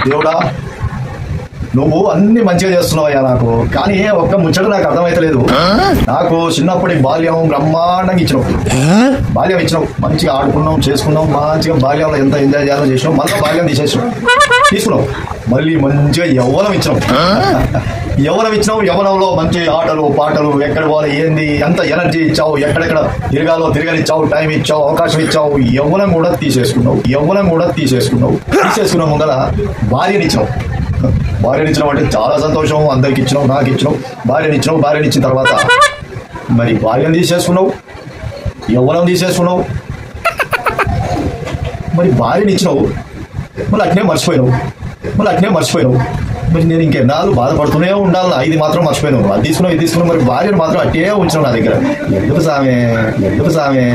దేవుడా, నువ్వు అన్ని మంచిగా చేస్తున్నావయ్యా నాకు, కానీ ఒక్క ముచ్చట నాకు అర్థమైతలేదు. నాకు చిన్నప్పటి బాల్యం బ్రహ్మాండంగా ఇచ్చినావు, బాల్యం ఇచ్చినావు, మంచిగా ఆడుకున్నాం, చేసుకున్నాం, మంచిగా బాల్యంలో ఎంత ఎంజాయ్ చేయాలో చేసినావు. మళ్ళీ బాల్యం తీసుకున్నావు, మళ్ళీ మంచిగా యవ్వనం ఇచ్చినావు. యవ్వనంలో మంచి ఆటలు పాటలు, ఎక్కడ పోవాలి ఏంది, ఎంత ఎనర్జీ ఇచ్చావు, ఎక్కడెక్కడ తిరగనిచ్చావు, టైం ఇచ్చావు, అవకాశం ఇచ్చావు. యవ్వనం కూడా తీసేసుకున్నావు. తీసేసుకున్న ముందర భార్యనిచ్చావు అంటే చాలా సంతోషం. అందరికి ఇచ్చినావు, నాకు ఇచ్చినావు, భార్యని ఇచ్చిన తర్వాత మరి భార్యను తీసేసుకున్నావు, యవ్వనం తీసేసుకున్నావు, మరి భార్యని ఇచ్చినావు, మళ్ళీ అట్నే మర్చిపోయినావు. మరి నేను ఇంకెన్నాళ్ళు బాధపడుతూనే ఉండాలి. ఇది మాత్రం మర్చిపోయినావు, అది తీసుకున్నావు, ఇది తీసుకున్నావు, మరి భార్యను మాత్రం అట్టే ఉంచినావు నా దగ్గర. ఎందుకు సామే